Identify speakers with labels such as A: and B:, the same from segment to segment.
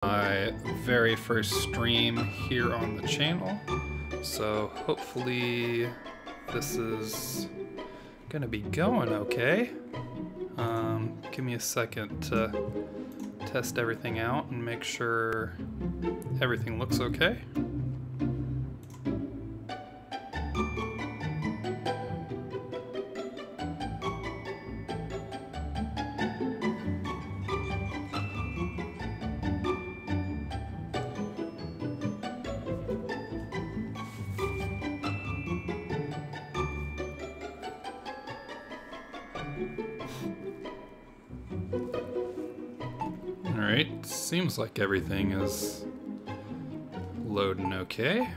A: My very first stream here on the channel, so hopefully this is gonna be going okay. Give me a second to test everything out and make sure everything looks okay. Alright, seems like everything is loading okay.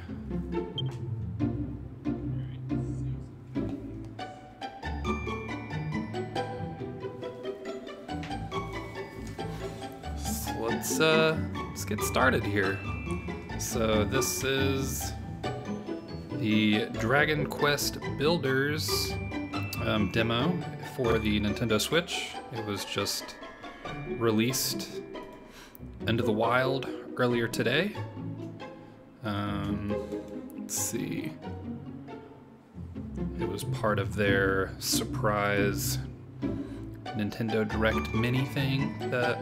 A: So let's get started here. So this is the Dragon Quest Builders demo for the Nintendo Switch. It was just released into the wild earlier today. Let's see. It was part of their surprise Nintendo Direct mini thing that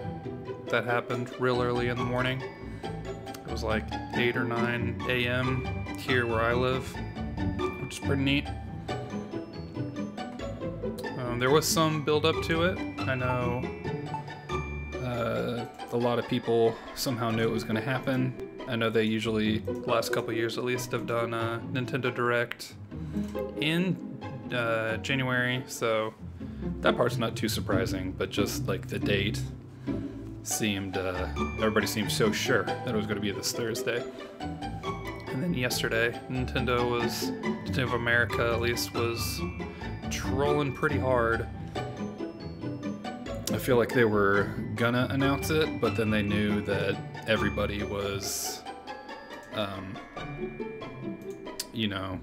A: happened real early in the morning. It was like 8 or 9 a.m. here where I live, which is pretty neat. There was some build up to it. I know a lot of people somehow knew it was going to happen. I know they usually, the last couple years at least, have done a Nintendo Direct in January, so that part's not too surprising, but just like the date seemed, everybody seemed so sure that it was going to be this Thursday. And then yesterday, Nintendo of America at least, was trolling pretty hard. I feel like they were gonna announce it, but then they knew that everybody was, you know,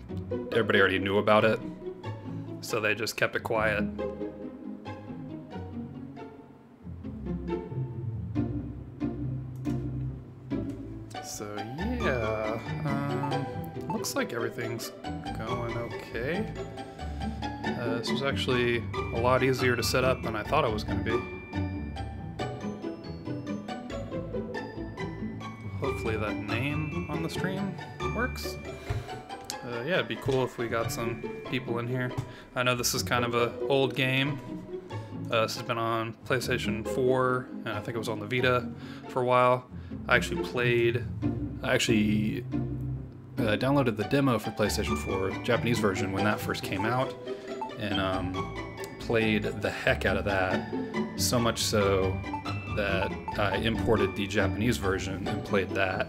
A: everybody already knew about it, so they just kept it quiet. So yeah, looks like everything's going okay. This was actually a lot easier to set up than I thought it was going to be. Hopefully that name on the stream works. Yeah, it'd be cool if we got some people in here. I know this is kind of an old game. This has been on PlayStation 4, and I think it was on the Vita for a while. I actually downloaded the demo for PlayStation 4, Japanese version, when that first came out, and played the heck out of that, so much so that I imported the Japanese version and played that,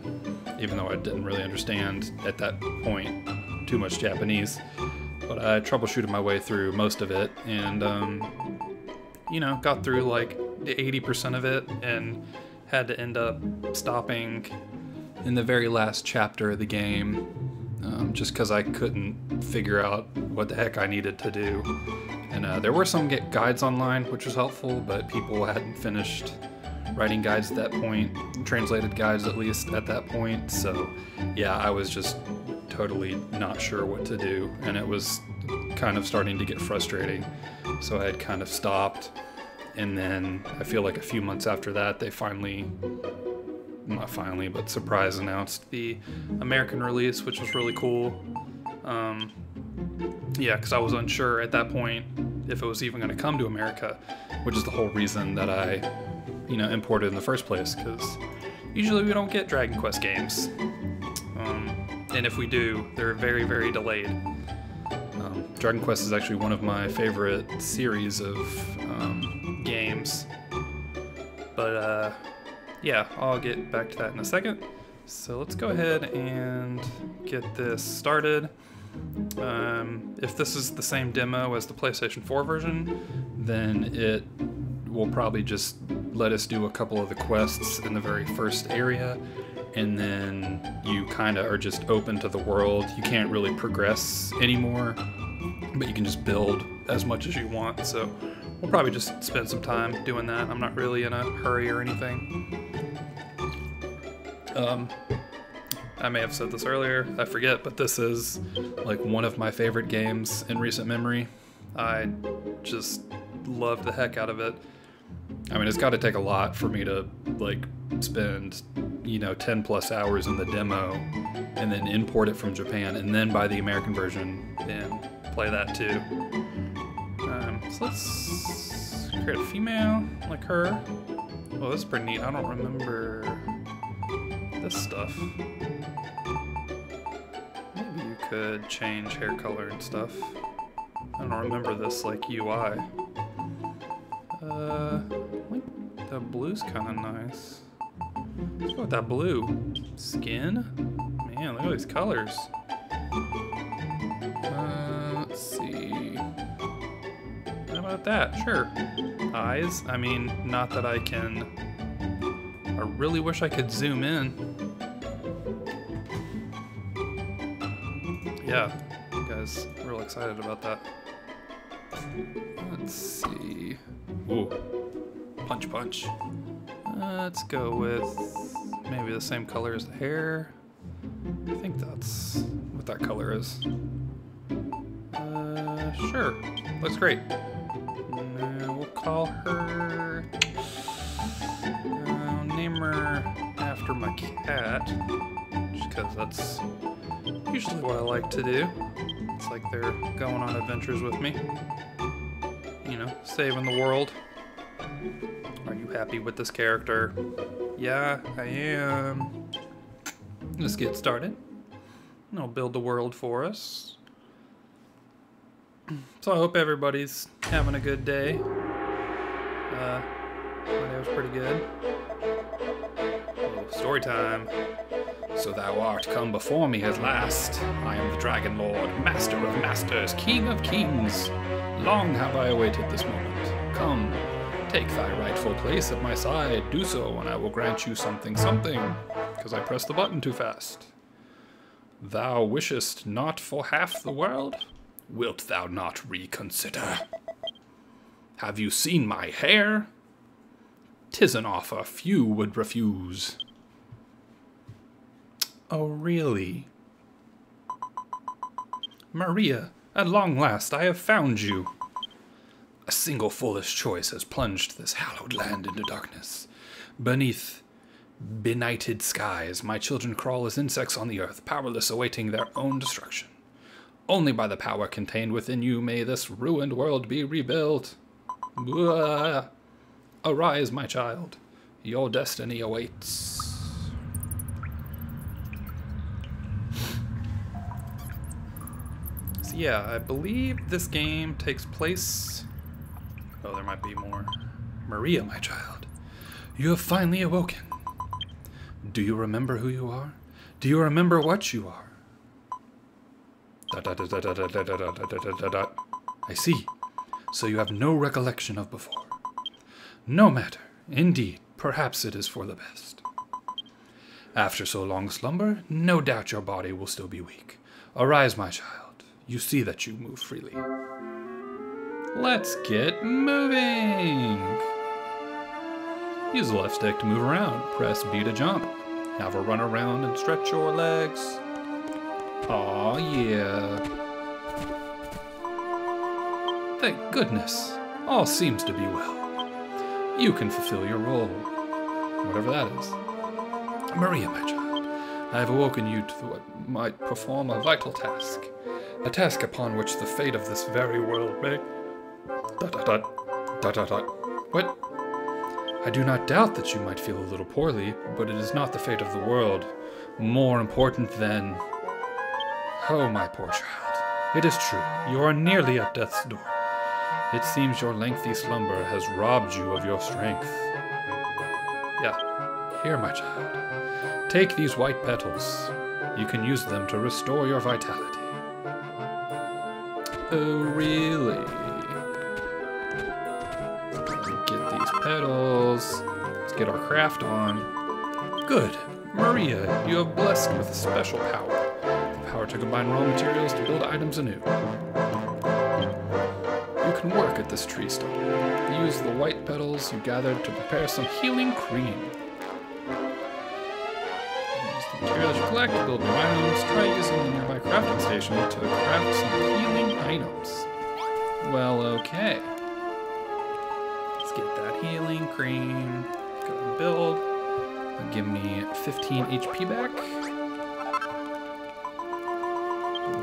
A: even though I didn't really understand at that point too much Japanese. But I troubleshooted my way through most of it, and you know, got through like 80% of it and had to end up stopping in the very last chapter of the game, just because I couldn't figure out what the heck I needed to do. And there were some guides online, which was helpful, but people hadn't finished writing guides at that point, translated guides at least at that point, so yeah, I was just totally not sure what to do, and it was kind of starting to get frustrating, so I had kind of stopped. And then I feel like a few months after that, they not finally, but surprise announced the American release, which was really cool. Yeah, because I was unsure at that point if it was even going to come to America, which is the whole reason that I, you know, imported in the first place, because usually we don't get Dragon Quest games. And if we do, they're very, very delayed. Dragon Quest is actually one of my favorite series of games. But yeah, I'll get back to that in a second. So let's go ahead and get this started. If this is the same demo as the PlayStation 4 version, then it will probably just let us do a couple of the quests in the very first area, and then you kind of are just open to the world. You can't really progress anymore, but you can just build as much as you want. So we'll probably just spend some time doing that. I'm not really in a hurry or anything. I may have said this earlier, I forget, but this is like one of my favorite games in recent memory. I just love the heck out of it. I mean, it's got to take a lot for me to like spend, you know, 10 plus hours in the demo and then import it from Japan and then buy the American version and play that too. So let's create a female like her. Oh, this is pretty neat. I don't remember this stuff. Maybe you could change hair color and stuff. I don't remember this like UI. The blue's kind of nice. Let's go with that blue. Skin? Man, look at these colors. Let's see. How about that? Sure. Eyes? I mean, not that I can... I really wish I could zoom in. Yeah, you guys real excited about that. Let's see. Ooh. Punch, punch. Let's go with maybe the same color as the hair. I think that's what that color is. Sure. Looks great. We'll call her... name her after my cat. Just because that's usually what I like to do. It's like they're going on adventures with me. You know, saving the world. Are you happy with this character? Yeah, I am. Let's get started. I'll build the world for us. So I hope everybody's having a good day. My day was pretty good. Oh, story time. So thou art come before me at last. I am the Dragon Lord, Master of Masters, King of Kings. Long have I awaited this moment. Come, take thy rightful place at my side. Do so, and I will grant you something, because I pressed the button too fast. Thou wishest not for half the world? Wilt thou not reconsider? Have you seen my hair? 'Tis an offer few would refuse. Oh, really? Maria, at long last I have found you. A single foolish choice has plunged this hallowed land into darkness. Beneath benighted skies, my children crawl as insects on the earth, powerless, awaiting their own destruction. Only by the power contained within you may this ruined world be rebuilt. Blah. Arise, my child. Your destiny awaits. So yeah, I believe this game takes place... Oh, there might be more. Maria, my child. You have finally awoken. Do you remember who you are? Do you remember what you are? I see. So you have no recollection of before. No matter. Indeed, perhaps it is for the best. After so long slumber, no doubt your body will still be weak. Arise, my child. You see that you move freely. Let's get moving! Use the left stick to move around. Press B to jump. Have a run around and stretch your legs. Aw, yeah. Thank goodness. All seems to be well. You can fulfill your role. Whatever that is. Maria, my child, I have awoken you to what might perform a vital task. A task upon which the fate of this very world may... What? I do not doubt that you might feel a little poorly, but it is not the fate of the world. More important than... Oh, my poor child. It is true. You are nearly at death's door. It seems your lengthy slumber has robbed you of your strength. Yeah. Here, my child. Take these white petals. You can use them to restore your vitality. Oh, really? Get these petals. Let's get our craft on. Good. Maria, you have blessed with a special power. The power to combine raw materials to build items anew. You can work at this tree stump. Use the white petals you gathered to prepare some healing cream. Materials you collect to build new items. Try using the nearby crafting station to craft some healing items. Well, okay. Let's get that healing cream. Go and build. It'll give me 15 HP back.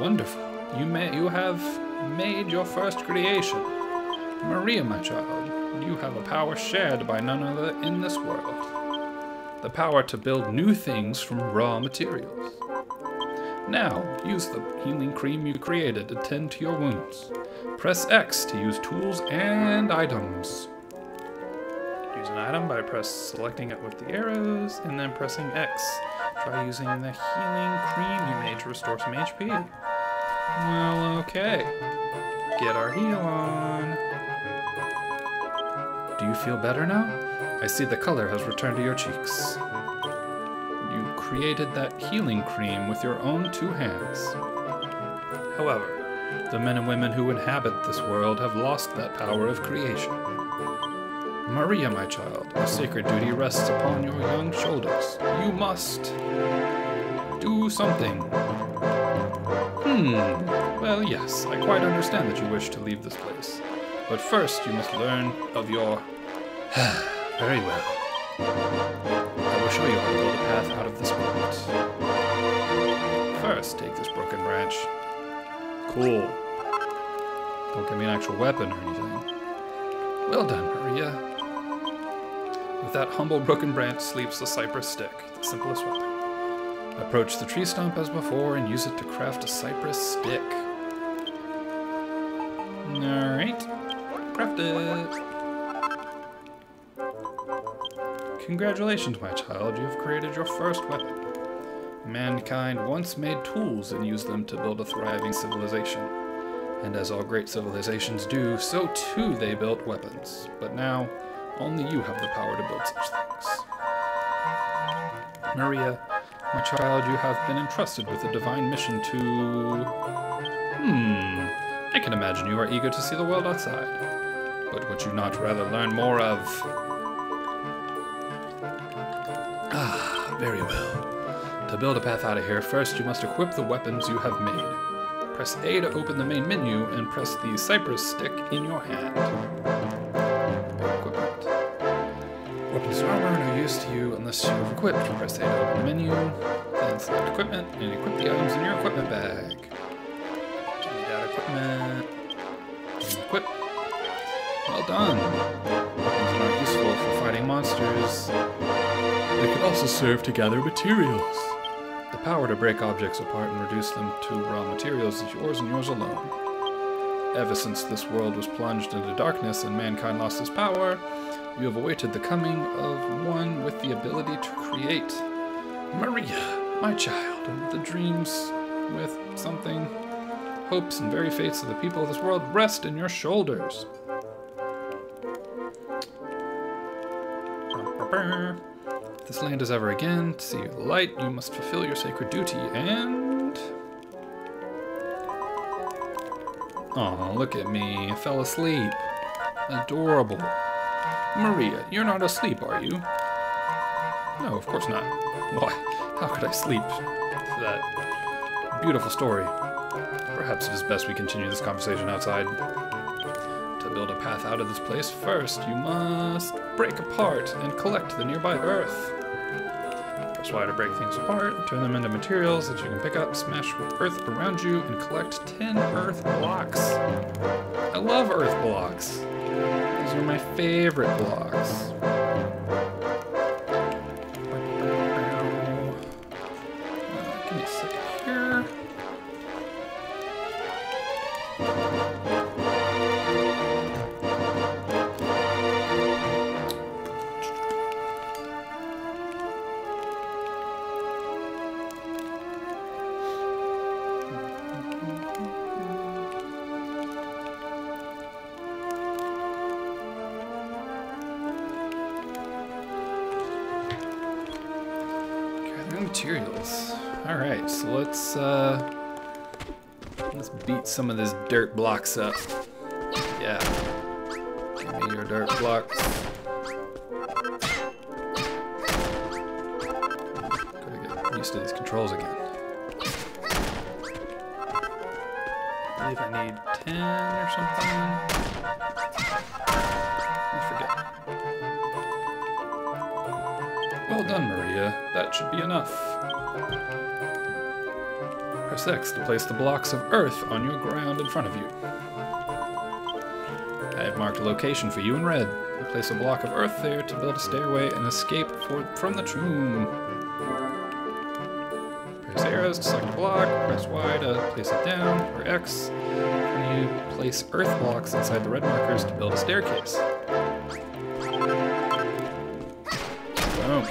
A: Wonderful. You have made your first creation. Maria, my child, you have a power shared by none other in this world. The power to build new things from raw materials. Now, use the healing cream you created to tend to your wounds. Press X to use tools and items. Use an item by selecting it with the arrows, and then pressing X. Try using the healing cream you made to restore some HP. Well, okay. Get our heal on. Do you feel better now? I see the color has returned to your cheeks. You created that healing cream with your own 2 hands. However, the men and women who inhabit this world have lost that power of creation. Maria, my child, a sacred duty rests upon your young shoulders. You must do something. Well, yes, I quite understand that you wish to leave this place. But first, you must learn of your... Very well. I will show you how to build a path out of this world. First, take this broken branch. Cool. Don't give me an actual weapon or anything. Well done, Maria. With that humble broken branch sleeps the cypress stick, the simplest weapon. Approach the tree stump as before and use it to craft a cypress stick. Alright. Craft it. Congratulations, my child. You have created your first weapon. Mankind once made tools and used them to build a thriving civilization. And as all great civilizations do, so too they built weapons. But now, only you have the power to build such things. Maria, my child, you have been entrusted with a divine mission to... I can imagine you are eager to see the world outside. But would you not rather learn more of... Very well. To build a path out of here, first you must equip the weapons you have made. Press A to open the main menu, and press the cypress stick in your hand. Equipment. Weapons and armor are no use to you unless you have equipped. Press A to open the menu, then select equipment, and equip the items in your equipment bag. Need that equipment. Equip. Well done. Weapons are not useful for fighting monsters. They can also serve to gather materials. The power to break objects apart and reduce them to raw materials is yours and yours alone. Ever since this world was plunged into darkness and mankind lost its power, you have awaited the coming of one with the ability to create. Maria, my child, the dreams with something, hopes and very fates of the people of this world rest in your shoulders. If this land is ever again to see the light, you must fulfill your sacred duty and... Oh, look at me. I fell asleep. Adorable. Maria, you're not asleep, are you? No, of course not. Why? How could I sleep? That beautiful story. Perhaps it is best we continue this conversation outside. To build a path out of this place, first you must break apart and collect the nearby earth. Press Y to break things apart and turn them into materials that you can pick up, smash with earth around you, and collect 10 earth blocks. I love earth blocks. These are my favorite blocks. Give me a second here. Materials. All right, so let's beat some of this dirt blocks up. Yeah, give me your dirt blocks. Gotta get me adjust to these controls again. I believe I need 10 or something. I forget. Well done, Maria. That should be enough. Press X to place the blocks of earth on your ground in front of you. I have marked a location for you in red. Place a block of earth there to build a stairway and escape from the tomb. Press arrows to select a block, press Y to place it down, or X when you place earth blocks inside the red markers to build a staircase. Boom.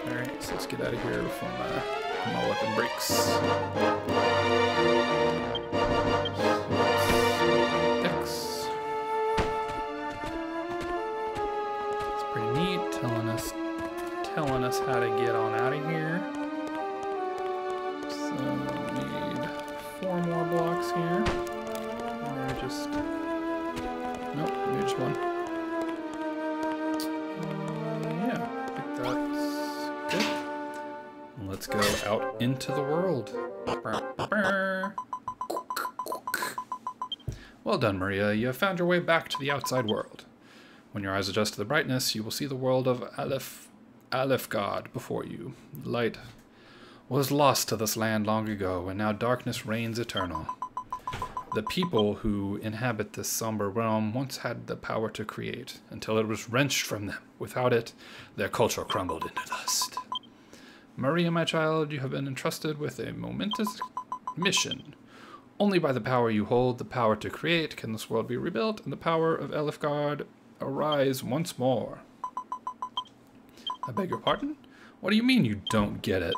A: Alright, so let's get out of here before my weapon breaks. Telling us how to get on out of here. So we need 4 more blocks here. Or just... Nope, maybe just 1. Yeah, I think that's good. Let's go out into the world. Well done, Maria. You have found your way back to the outside world. When your eyes adjust to the brightness, you will see the world of Alefgard before you. Light was lost to this land long ago, and now darkness reigns eternal. The people who inhabit this somber realm once had the power to create, until it was wrenched from them. Without it, their culture crumbled into dust. Maria, my child, you have been entrusted with a momentous mission. Only by the power you hold, the power to create, can this world be rebuilt, and the power of Alefgard arise once more. I beg your pardon? What do you mean you don't get it?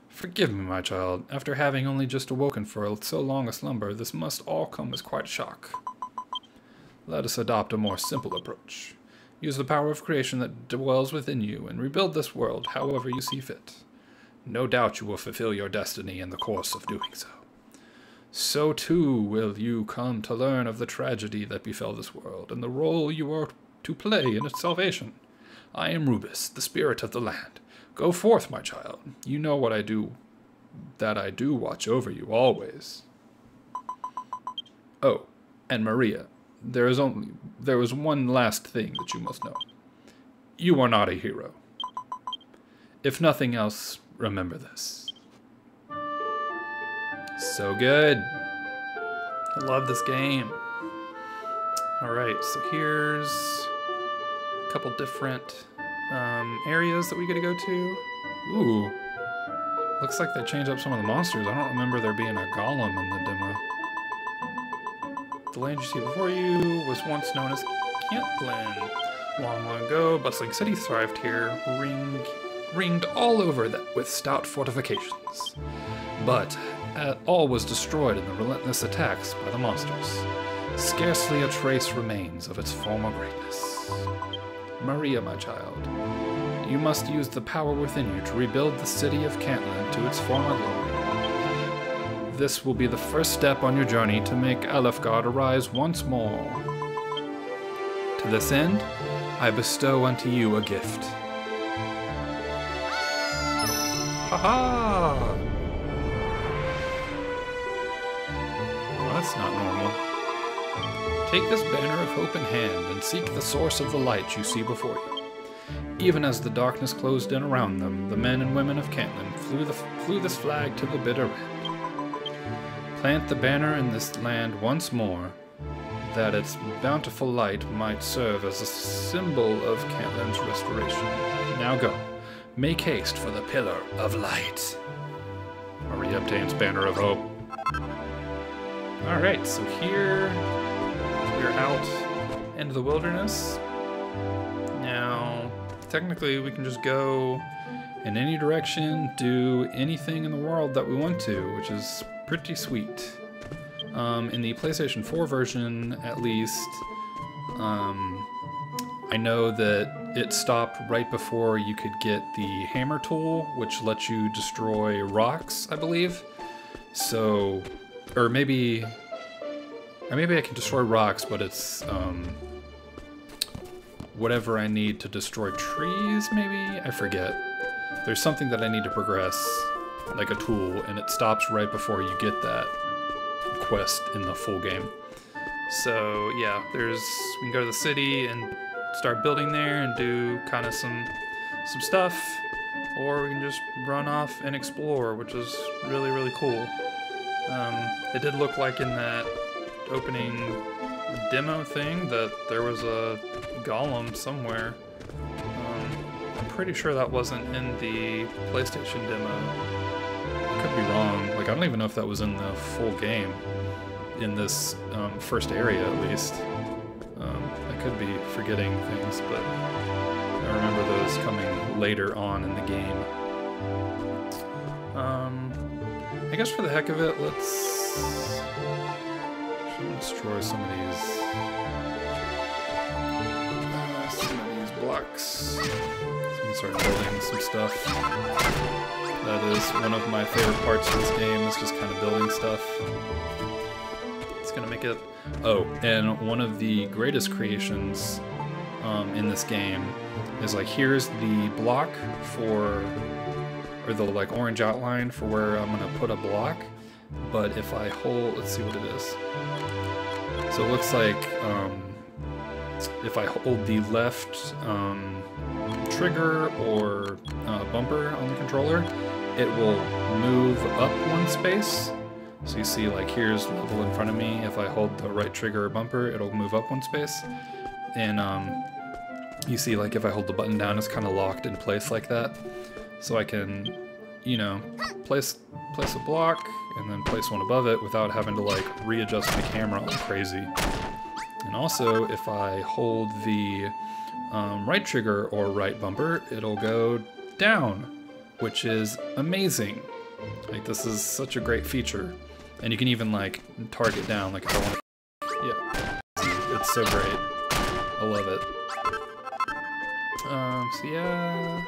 A: Forgive me, my child. After having only just awoken for so long a slumber, this must all come as quite a shock. Let us adopt a more simple approach. Use the power of creation that dwells within you and rebuild this world however you see fit. No doubt you will fulfill your destiny in the course of doing so. So too will you come to learn of the tragedy that befell this world and the role you are to play in its salvation. I am Rubus, the spirit of the land. Go forth, my child. You know what I do, that I do watch over you always. Oh, and Maria, there is one last thing that you must know. You are not a hero. If nothing else, remember this. So good. I love this game. Alright, so here's a couple different areas that we get to go to. Ooh. Looks like they changed up some of the monsters. I don't remember there being a golem in the demo. The land you see before you was once known as Cantland. Long, long ago, bustling cities thrived here, ringed all over that with stout fortifications. But all was destroyed in the relentless attacks by the monsters. Scarcely a trace remains of its former greatness. Maria, my child, you must use the power within you to rebuild the city of Cantland to its former glory. This will be the first step on your journey to make Alefgard arise once more. To this end, I bestow unto you a gift. Ha-ha! Well, that's not normal. Take this banner of hope in hand and seek the source of the light you see before you. Even as the darkness closed in around them, the men and women of Cantland flew this flag to the bitter end. Plant the banner in this land once more, that its bountiful light might serve as a symbol of Cantland's restoration. Now go, make haste for the Pillar of Light. Maria obtains Banner of Hope. Alright, so here we're out into the wilderness. Now, technically we can just go in any direction, do anything in the world that we want to, which is pretty sweet. In the PlayStation 4 version, at least, I know that it stopped right before you could get the hammer tool, which lets you destroy rocks, I believe. So, or maybe I can destroy rocks, but it's whatever I need to destroy trees, maybe? I forget. there's something that I need to progress, like a tool, and it stops right before you get that quest in the full game. So yeah, we can go to the city and start building there and do kind of some stuff, or we can just run off and explore, which is really, really cool. It did look like in that opening demo thing that there was a golem somewhere. I'm pretty sure that wasn't in the PlayStation demo. I could be wrong. Like, I don't even know if that was in the full game, in this first area at least. I could be forgetting things, but I remember those coming later on in the game. I guess for the heck of it, let's destroy some of these blocks. So we can start building some stuff. That is one of my favorite parts of this game, is just kind of building stuff. It's gonna make it... Oh, and one of the greatest creations in this game is, like, here's the block for, or the like orange outline for where I'm gonna put a block. But if I hold, let's see what it is. So it looks like if I hold the left trigger or bumper on the controller, it will move up one space. So you see, like, here's level in front of me. If I hold the right trigger or bumper, it'll move up one space. And you see, like, if I hold the button down, it's kind of locked in place like that. So I can, you know, place a block and then place one above it without having to, like, readjust the camera all crazy. And also, if I hold the right trigger or right bumper, it'll go down, which is amazing. Like, this is such a great feature. And you can even, like, target down, like, if I want to... Yeah. It's so great. I love it. So yeah...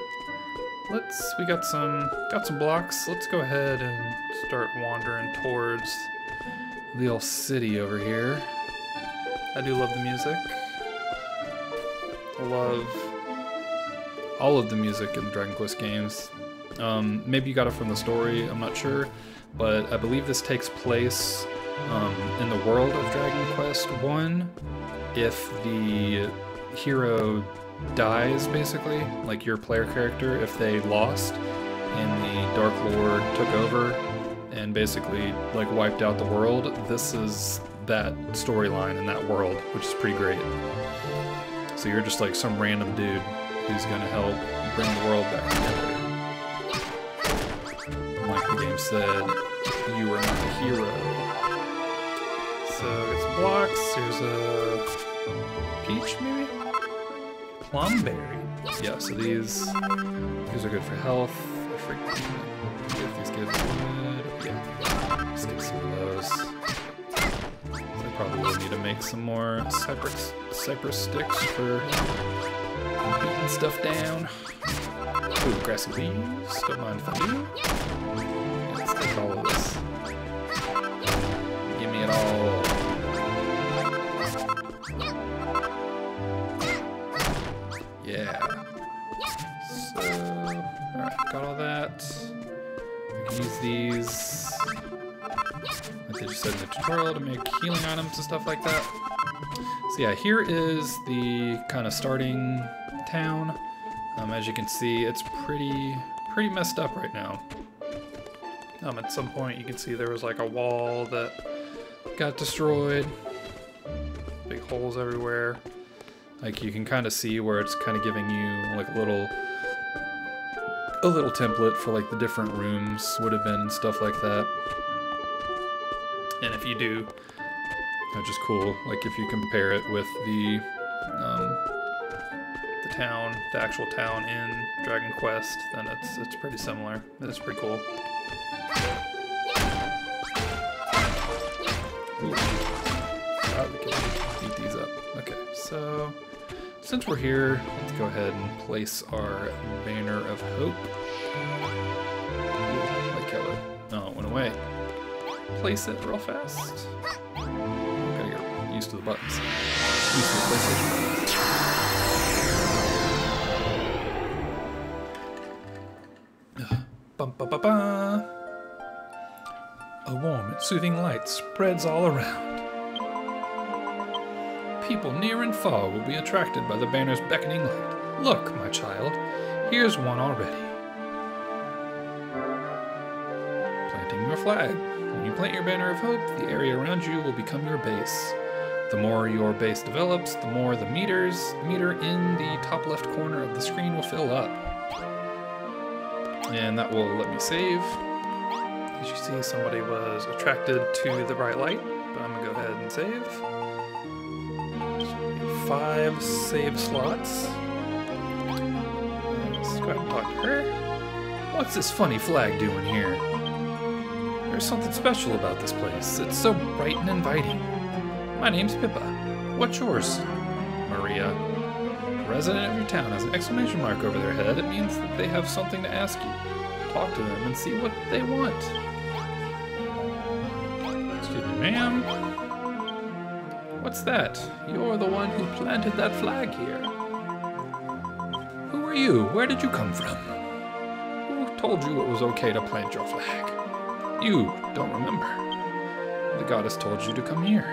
A: we got some blocks. Let's go ahead and start wandering towards the old city over here. I do love the music. I love all of the music in the Dragon Quest games. Maybe you got it from the story, I'm not sure, but I believe this takes place in the world of Dragon Quest 1. If the hero dies, basically, like your player character, if they lost and the Dark Lord took over and basically, like, wiped out the world, this is that storyline in that world, which is pretty great. So you're just like some random dude who's gonna help bring the world back together. And like the game said, you are not a hero. So it's blocks. There's a peach, maybe? Plumberry. Yeah, so these are good for health. If these give good. Yeah, let's get some of those. So I probably will need to make some more cypress sticks for beating stuff down. Ooh, grassy leaves. Don't mind if I do. Yeah, let's take all of this. Give me it all. Yeah. So, alright, got all that. I can use these, like they just said in the tutorial, to make healing items and stuff like that. So yeah, here is the kind of starting town. As you can see, it's pretty messed up right now. At some point you can see there was like a wall that got destroyed. Big holes everywhere. Like, you can kind of see where it's kind of giving you like a little template for like the different rooms would have been and stuff like that. And if you do, which is cool, like if you compare it with the town, the actual town in Dragon Quest, then it's pretty similar. It's pretty cool. Ooh. Oh, we can beat these up. Okay, so since we're here, let's go ahead and place our Banner of Hope. Ooh, I kill it. Oh, it went away. Place it real fast. Gotta get used to the buttons. Used to the PlayStation buttons. Bum, ba, ba, ba. A warm and soothing light spreads all around. People near and far will be attracted by the banner's beckoning light. Look, my child, here's one already. Planting your flag. When you plant your banner of hope, the area around you will become your base. The more your base develops, the more the meter in the top left corner of the screen will fill up. And that will let me save. As you see, somebody was attracted to the bright light, but I'm gonna go ahead and save. So we have 5 save slots. Let's go ahead and talk to her. What's this funny flag doing here? There's something special about this place. It's so bright and inviting. My name's Pippa. What's yours? Maria. The resident of your town has an exclamation mark over their head. It means that they have something to ask you. Talk to them and see what they want. Excuse me, ma'am. What's that? You're the one who planted that flag here. Who are you? Where did you come from? Who told you it was okay to plant your flag? You don't remember. The goddess told you to come here.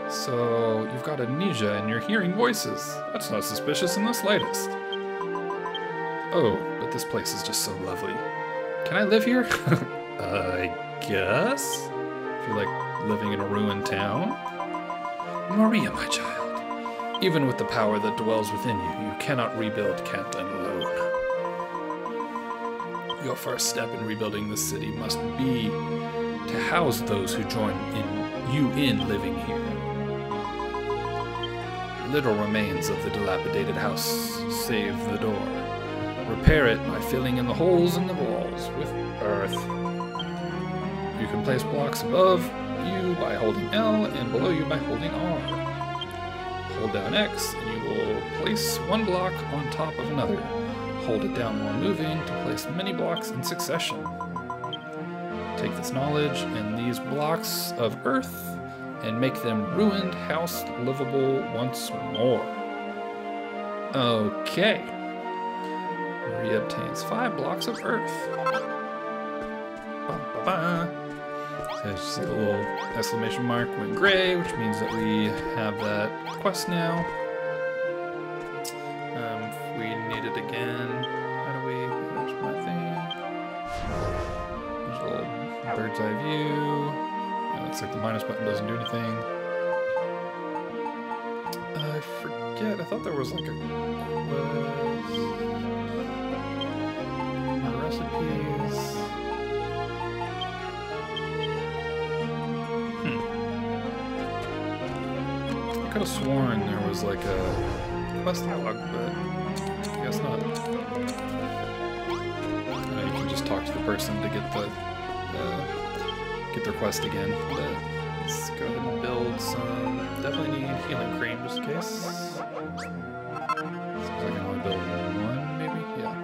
A: So you've got amnesia and you're hearing voices. That's not suspicious in the slightest. Oh, but this place is just so lovely. Can I live here? I guess? If you like living in a ruined town. Maria, my child. Even with the power that dwells within you, you cannot rebuild Canton alone. Your first step in rebuilding this city must be to house those who join you in living here. Little remains of the dilapidated house save the door. Repair it by filling in the holes in the walls with earth. You can place blocks above you by holding L and below you by holding R. Hold down X and you will place one block on top of another. Hold it down while moving to place many blocks in succession. Take this knowledge and these blocks of earth and make them ruined house livable once more. Okay. Maria obtains 5 blocks of earth. So you see the little exclamation mark went gray, which means that we have that quest now. If we need it again, how do we, there's my thing. There's a little bird's eye view. Looks like the minus button doesn't do anything. I forget, I thought there was like a quest. Recipes. I could have sworn there was like a quest log, but I guess not. You can just talk to the person to get their quest again. But let's go ahead and build some. Definitely need healing cream just in case. Seems like I can only build 1, maybe? Yeah.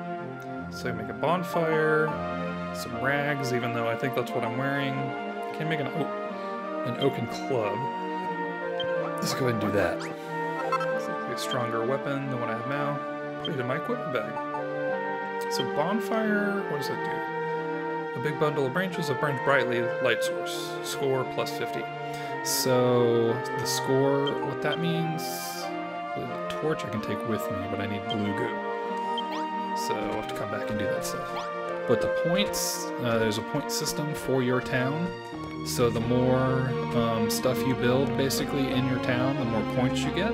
A: So I make a bonfire, some rags, even though I think that's what I'm wearing. Can I make an oaken club? Let's go ahead and do that. It's like a stronger weapon than what I have now. Put it in my equipment bag. So bonfire, what does that do? A big bundle of branches that burns brightly, light source. Score plus 50. So the score, what that means, the torch I can take with me, but I need blue goo. So I'll have to come back and do that stuff. But the points, there's a point system for your town. So the more stuff you build basically in your town, the more points you get.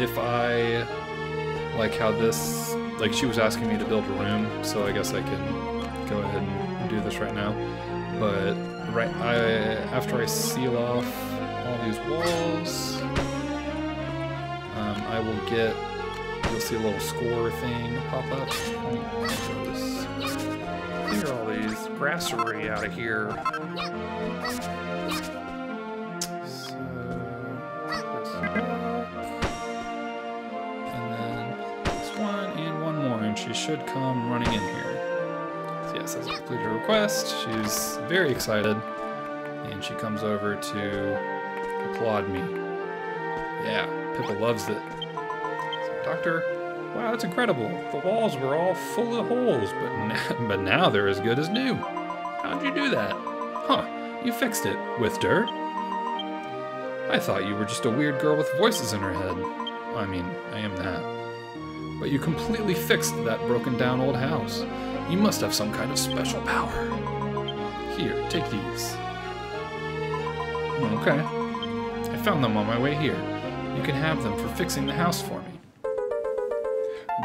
A: If I, like how this, like she was asking me to build a room, so I guess I can go ahead and do this right now. But after I seal off all these walls, I will get, you'll see a little score thing pop up. Clear all these grassery out of here. So, and then this one and one more, and she should come running in here. So yes, I've completed a request. She's very excited, and she comes over to applaud me. Yeah, Pippa loves it. So, Doctor, Wow, that's incredible. The walls were all full of holes, but now they're as good as new. How'd you do that? Huh, you fixed it. With dirt? I thought you were just a weird girl with voices in her head. I mean, I am that. But you completely fixed that broken down old house. You must have some kind of special power. Here, take these. Okay. I found them on my way here. You can have them for fixing the house for me.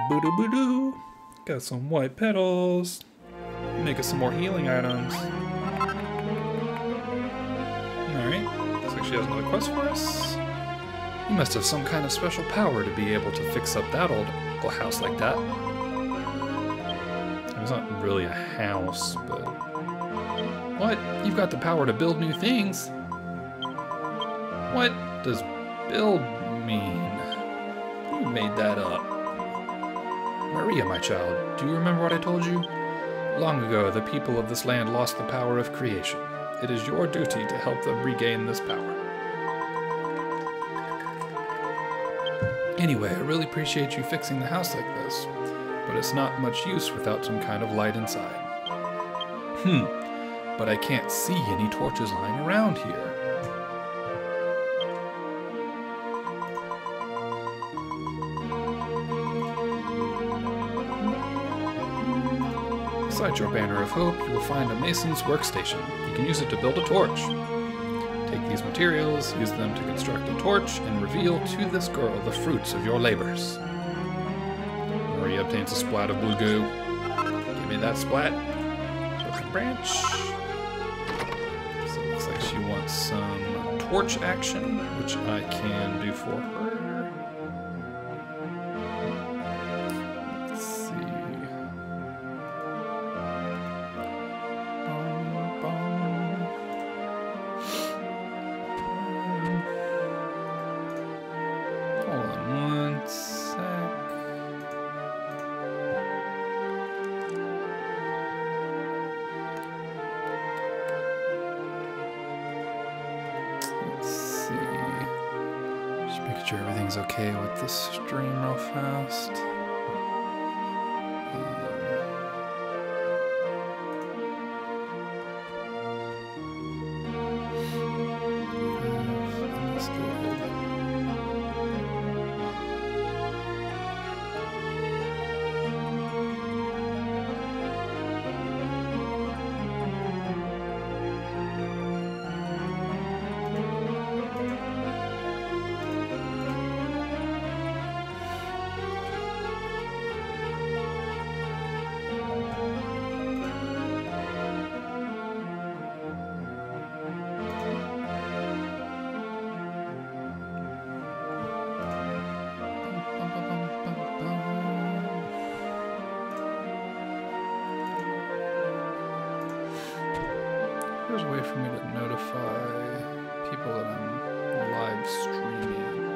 A: Boo-doo-boo-doo. Got some white petals. Make us some more healing items. Alright. Looks like she has another quest for us. You must have some kind of special power to be able to fix up that old house like that. It's not really a house, but... What? You've got the power to build new things? What does build mean? Who made that up? Maria, my child, do you remember what I told you? Long ago, the people of this land lost the power of creation. It is your duty to help them regain this power. Anyway, I really appreciate you fixing the house like this, but it's not much use without some kind of light inside. But I can't see any torches lying around here. Beside your banner of hope, you will find a mason's workstation. You can use it to build a torch. Take these materials, use them to construct a torch, and reveal to this girl the fruits of your labors. Maria obtains a splat of blue goo. Give me that splat. Broken branch. So it looks like she wants some torch action, which I can do for her. Let's see. Hold on one sec. Let's see. Just making sure everything's okay with the stream real fast. There's a way for me to notify people that I'm live streaming.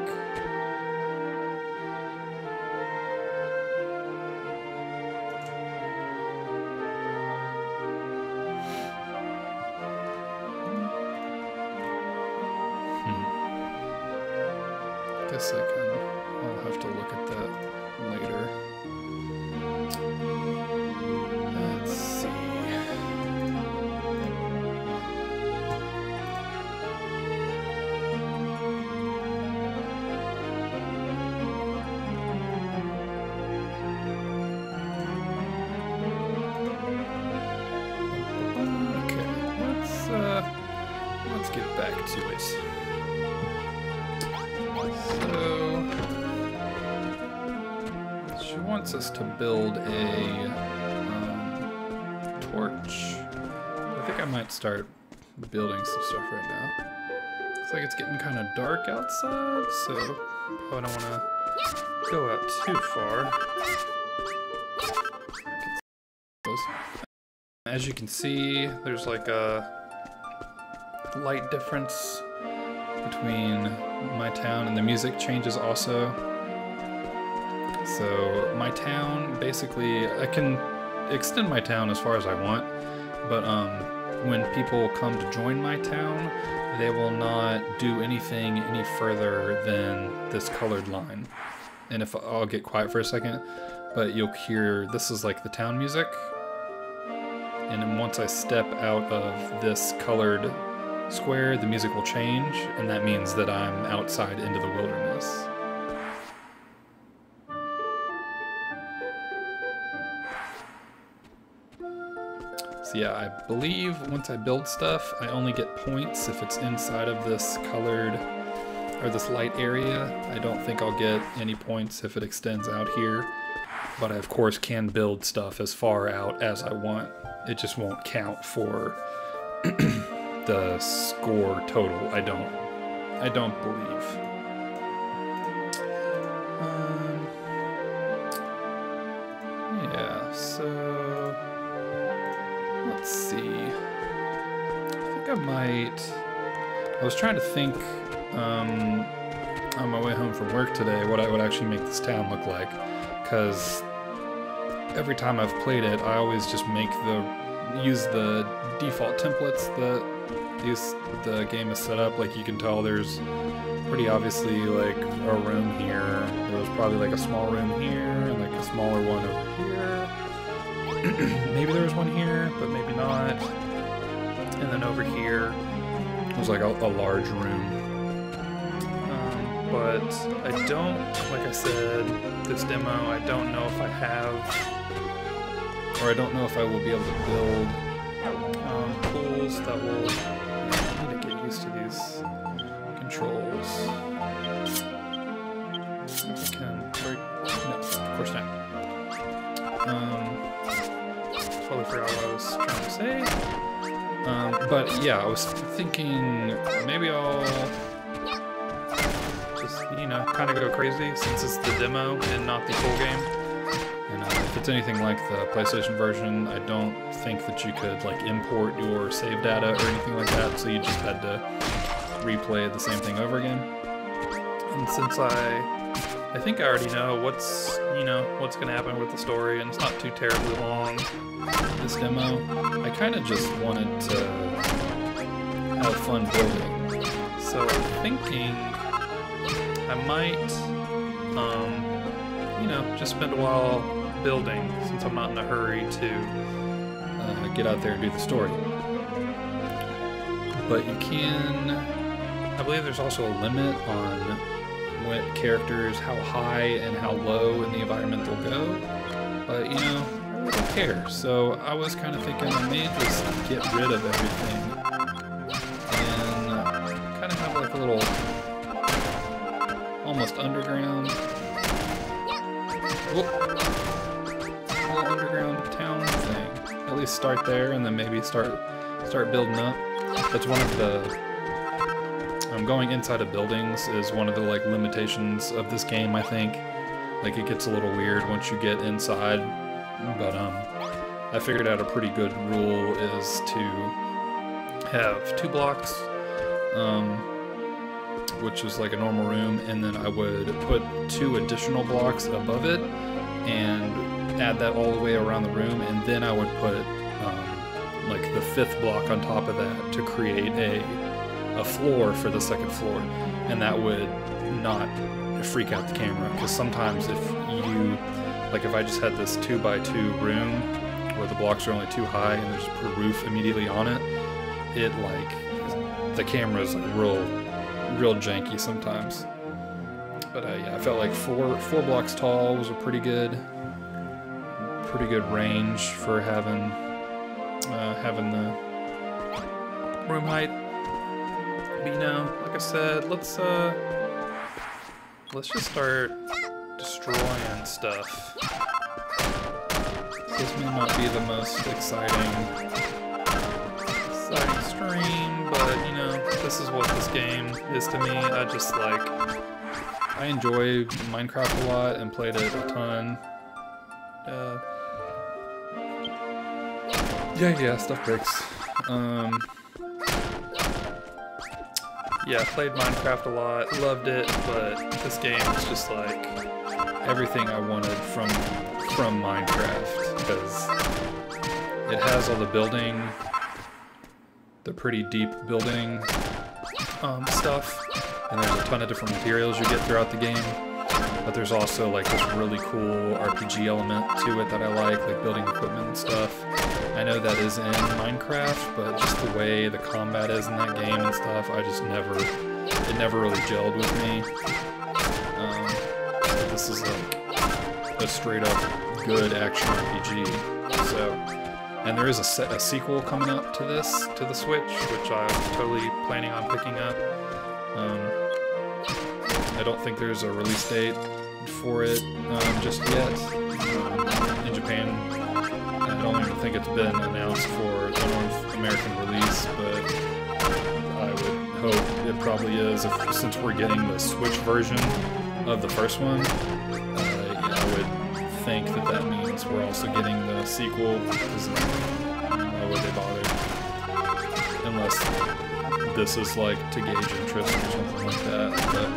A: Guess I'll have to look at that later. Let's see. Let's get back to it. So, she wants us to build a torch. I think I might start building some stuff right now. Looks like it's getting kind of dark outside, so probably don't want to go out too far. As you can see, there's like a light difference between my town, and the music changes also. So my town, basically, I can extend my town as far as I want, but when people come to join my town, they will not do anything any further than this colored line. and if I'll get quiet for a second, but you'll hear this is like the town music. And then once I step out of this colored square, the music will change, and that means that I'm outside into the wilderness. So yeah, I believe once I build stuff, I only get points if it's inside of this colored, or this light area. I don't think I'll get any points if it extends out here, but I of course can build stuff as far out as I want. It just won't count for the score total. I don't believe. Yeah, so let's see. I was trying to think on my way home from work today what I would actually make this town look like, because every time I've played it, I always just use the default templates that the game is set up. Like you can tell there's pretty obviously like a room here. There was probably like a small room here and like a smaller one over here. Maybe there was one here, but maybe not. And then over here was like a large room. But I don't, like I said, this demo, I don't know if I have, or I don't know if I will be able to build tools that will, I need to get used to these controls. I can, no, of course not. Totally forgot what I was trying to say. But yeah, I was thinking maybe I'll just, you know, kind of go crazy since it's the demo and not the full game. And if it's anything like the PlayStation version, I don't think that you could like import your save data or anything like that, so you just had to replay the same thing over again. And since I think I already know what's going to happen with the story, and it's not too terribly long, this demo, I kind of just wanted to have fun building. So I'm thinking I might, just spend a while building, since I'm not in a hurry to get out there and do the story. But you can, I believe there's also a limit on what characters, how high and how low in the environment they'll go. But, I don't care. So I was kind of thinking I may just get rid of everything and kind of have like a little almost underground, little underground town thing. At least start there and then maybe start building up. That's one of the going inside of buildings is one of the like limitations of this game, I think. Like it gets a little weird once you get inside, but I figured out a pretty good rule is to have 2 blocks, which is like a normal room, and then I would put 2 additional blocks above it and add that all the way around the room, and then I would put like the 5th block on top of that to create a floor for the 2nd floor, and that would not freak out the camera, because sometimes if you, like if I just had this 2x2 room where the blocks are only too high and there's a roof immediately on it, like the camera's like real janky sometimes. But yeah, I felt like 4 blocks tall was a pretty good range for having the room height. But like I said, let's just start destroying stuff. This may not be the most exciting stream, but this is what this game is to me. I enjoy Minecraft a lot and played it a ton. Yeah, stuff breaks. Yeah, I played Minecraft a lot, loved it, but this game is just like everything I wanted from Minecraft, because it has all the building, the pretty deep building stuff, and there's a ton of different materials you get throughout the game. but there's also like this really cool RPG element to it that I like building equipment and stuff. I know that is in Minecraft, but just the way the combat is in that game and stuff, I just never, it never really gelled with me. This is like a straight up good action RPG. So, and there is a sequel coming up to this, to the Switch, which I'm totally planning on picking up. I don't think there's a release date for it just yet. In Japan, I don't even think it's been announced for a North American release, but I would hope it probably is, since we're getting the Switch version of the first one. Yeah, I would think that that means we're also getting the sequel, because why would they bother? Unless this is like to gauge interest or something like that, but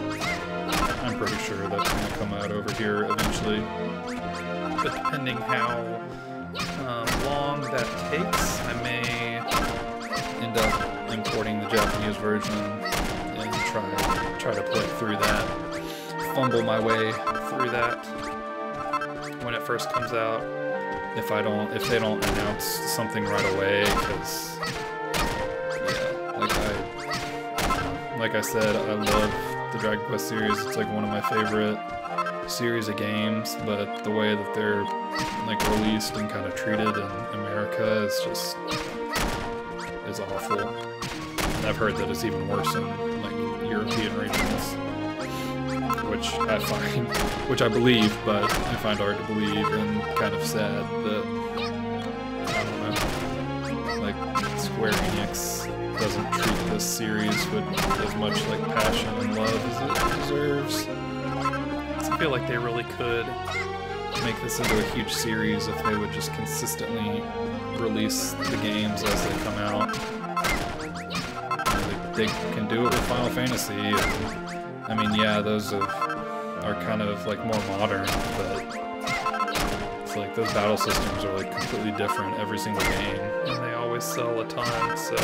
A: I'm pretty sure that's going to come out over here eventually. But depending how long that takes, I may end up importing the Japanese version and try to play through that, fumble my way through that when it first comes out. If they don't announce something right away, because yeah, like I said, I love the Dragon Quest series. It's like one of my favorite series of games, but the way that they're like released and kind of treated in America is awful. And I've heard that it's even worse in like European regions, which I believe, but I find hard to believe and kind of sad that, I don't know, like Square Enix doesn't treat this series with as much like passion and love as it deserves. I feel like they really could make this into a huge series if they would just consistently release the games as they come out. They can do it with Final Fantasy, and I mean, yeah, those are kind of like more modern, but it's like those battle systems are like completely different every single game, and they always sell a ton, so I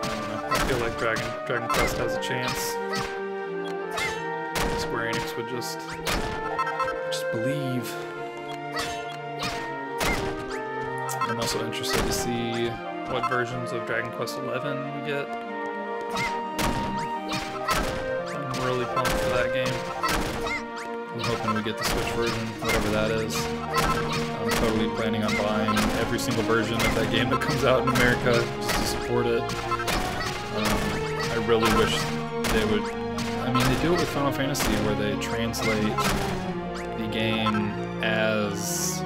A: don't know, I feel like Dragon Quest has a chance. Square Enix would just believe. I'm also interested to see what versions of Dragon Quest XI we get. I'm really pumped for that game. I'm hoping we get the Switch version, whatever that is. I'm totally planning on buying every single version of that game that comes out in America just to support it. I really wish they would. I mean, they do it with Final Fantasy where they translate the game as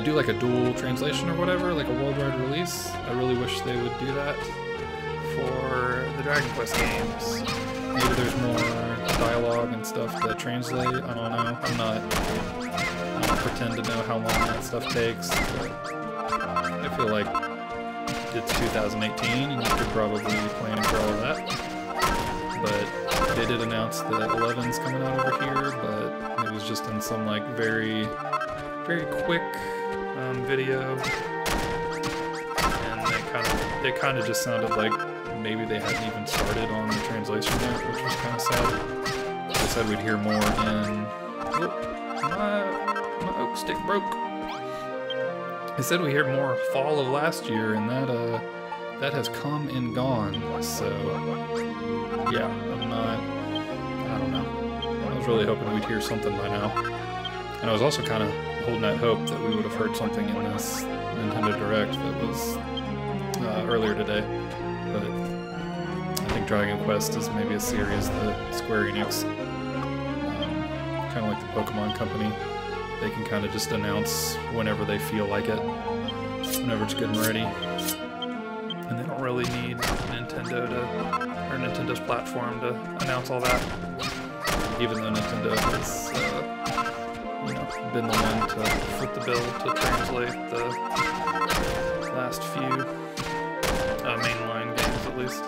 A: do like a dual translation or whatever, like a worldwide release. I really wish they would do that for the Dragon Quest games. Maybe there's more dialogue and stuff to translate. I don't know. I don't pretend to know how long that stuff takes, but I feel like it's 2018 and you could probably be planning for all of that. But they did announce the 11's coming out over here, but it was just in some like very quick video, and they kind of just sounded like maybe they hadn't even started on the translation yet, which was kind of sad. They said we'd hear more in. Oh, my oak stick broke. They said we hear more fall of last year, and that has come and gone. So yeah, I don't know. I was really hoping we'd hear something by now. And I was also kind of holding out hope that we would have heard something in this Nintendo Direct that was earlier today. But I think Dragon Quest is maybe a series that Square Enix, kind of like the Pokemon Company, they can kind of just announce whenever they feel like it, whenever it's good and ready. And they don't really need Nintendo's platform to announce all that. Even though Nintendo has, been the one to foot the bill to translate the last few mainline games, at least.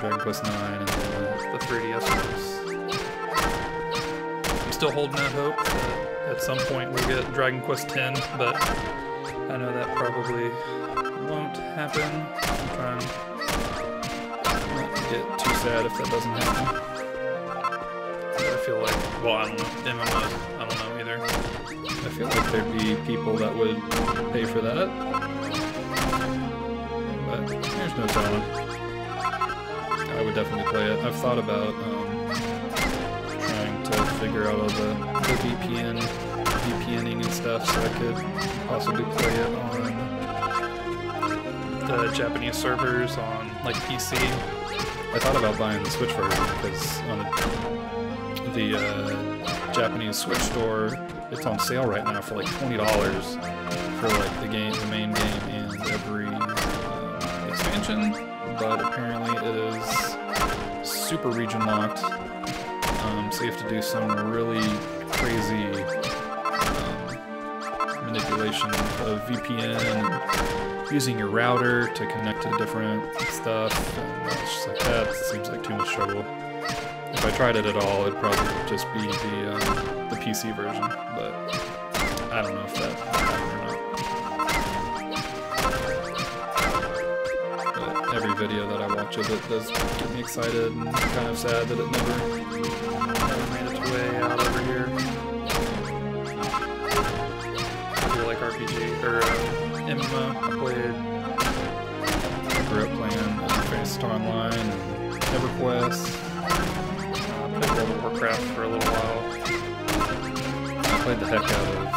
A: Dragon Quest 9 and the 3DS ones. I'm still holding out hope that at some point we'll get Dragon Quest 10, but I know that probably won't happen. I'm trying not to get too sad if that doesn't happen. I feel like, well, I don't know, MMOs, I don't know either. I feel like there'd be people that would pay for that, but there's no telling. I would definitely play it. I've thought about trying to figure out all the VPNing and stuff so I could possibly play it on the Japanese servers on like PC. I thought about buying the Switch version because on the Japanese Switch store, it's on sale right now for like $20 for like the main game and every expansion. But apparently it is super region locked, so you have to do some really crazy manipulation of VPN, using your router to connect to different stuff, and it's just like that. It seems like too much trouble. If I tried it at all, it'd probably just be the PC version, but I don't know if that will happen or not. But every video that I watch of it does get me excited and kind of sad that it never made its way out over here. I feel like RPG, or MMO, I grew up playing Fantasy Star Online and EverQuest. Played World of Warcraft for a little while. I played the heck out of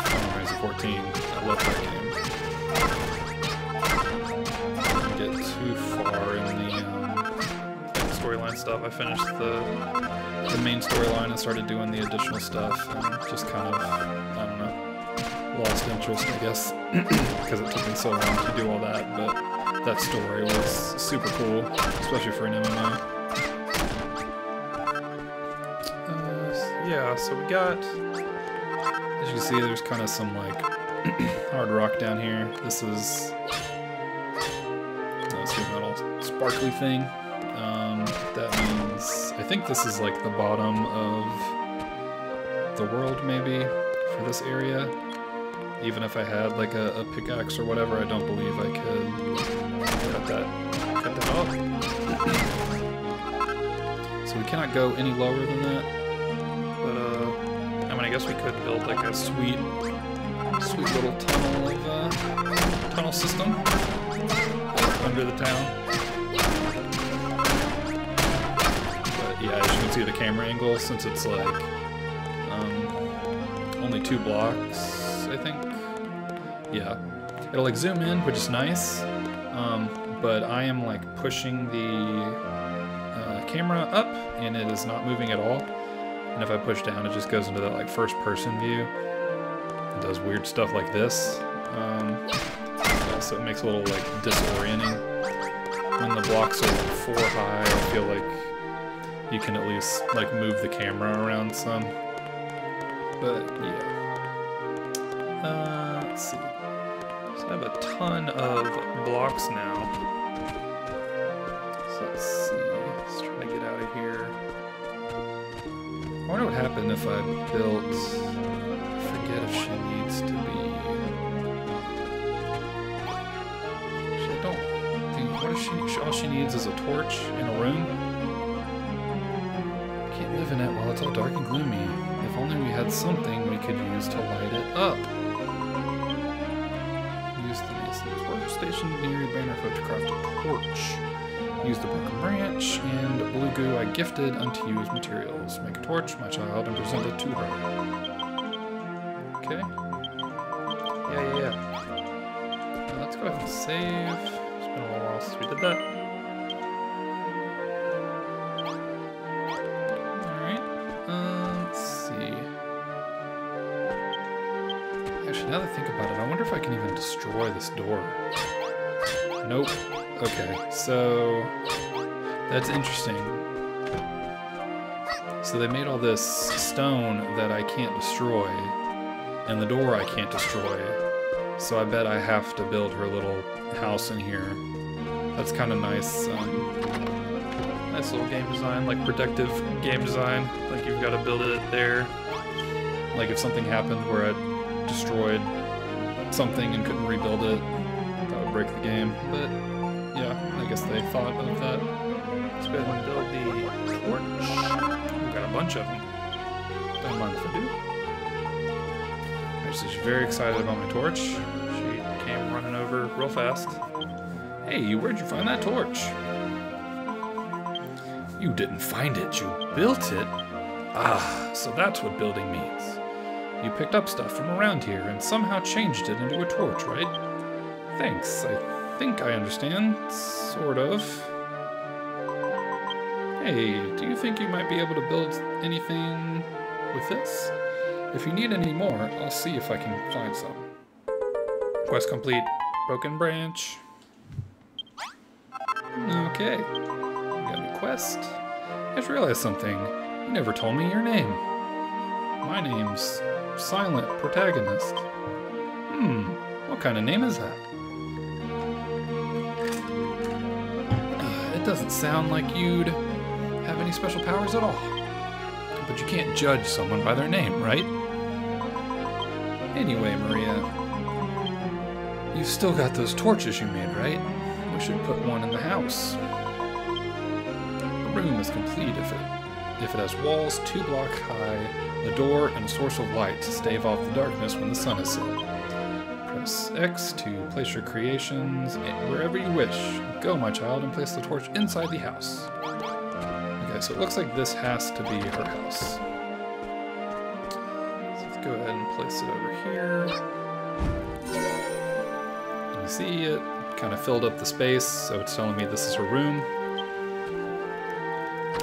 A: Final Fantasy 14. I love that game. I didn't get too far in the storyline stuff. I finished the main storyline and started doing the additional stuff, and just kind of, I don't know, lost interest, I guess, because it took me so long to do all that, but that story was super cool, especially for an MMO. Yeah, so we got, as you can see, there's kind of some like hard rock down here. This is, let's see that all sparkly thing. That means, I think this is like the bottom of the world maybe for this area. Even if I had like a pickaxe or whatever, I don't believe I could cut that off. So we cannot go any lower than that. But, I mean, I guess we could build like a sweet little tunnel system under the town. But yeah, as you can see the camera angle, since it's like only 2 blocks, I think. Yeah, it'll like zoom in, which is nice. But I am like pushing the camera up, and it is not moving at all. And if I push down, it just goes into that like first-person view. It does weird stuff like this. Yeah, so it makes it a little like disorienting. When the blocks are like 4 high, I feel like you can at least like move the camera around some. But yeah. Let's see. So I have a ton of blocks now. So let's see. Let's try to get out of here. I wonder what would happen if I built, I forget if she needs to be, I don't think, what does she, all she needs is a torch in a room? Can't live in it while it's all dark and gloomy. If only we had something we could use to light it up. Use the Mason's workstation near your banner foot to craft a torch. Use the broken branch and blue goo I gifted unto you as materials. Make a torch, my child, and present it to her. Okay. Yeah. Now let's go ahead and save. It's been a little while since we did that. Alright. Let's see. Actually, now that I think about it, I wonder if I can even destroy this door. Nope. Okay, so that's interesting. So they made all this stone that I can't destroy, and the door I can't destroy. So I bet I have to build her little house in here. That's kind of nice. Nice little game design, like protective game design. Like you've got to build it there. Like if something happened where I destroyed something and couldn't rebuild it, that would break the game. But yeah, I guess they thought of that. Let's go ahead and build the torch. We've got a bunch of them. Don't mind if I do. She's very excited about my torch. She came running over real fast. Hey, where'd you find that torch? You didn't find it, you built it? Ah, so that's what building means. You picked up stuff from around here and somehow changed it into a torch, right? Thanks, I think I understand. Sort of. Hey, do you think you might be able to build anything with this? If you need any more, I'll see if I can find some. Quest complete. Broken branch. Okay. We got a new quest. I just realized something. You never told me your name. My name's Silent Protagonist. What kind of name is that? It doesn't sound like you'd have any special powers at all. But you can't judge someone by their name, right? Anyway, Maria, you've still got those torches you made, right? We should put one in the house. The room is complete if it has walls 2 blocks high, a door, and a source of light to stave off the darkness when the sun is set. Press X to place your creations wherever you wish. Go, my child, and place the torch inside the house. Okay, so it looks like this has to be her house. Go ahead and place it over here. And you see it kind of filled up the space, so it's telling me this is her room.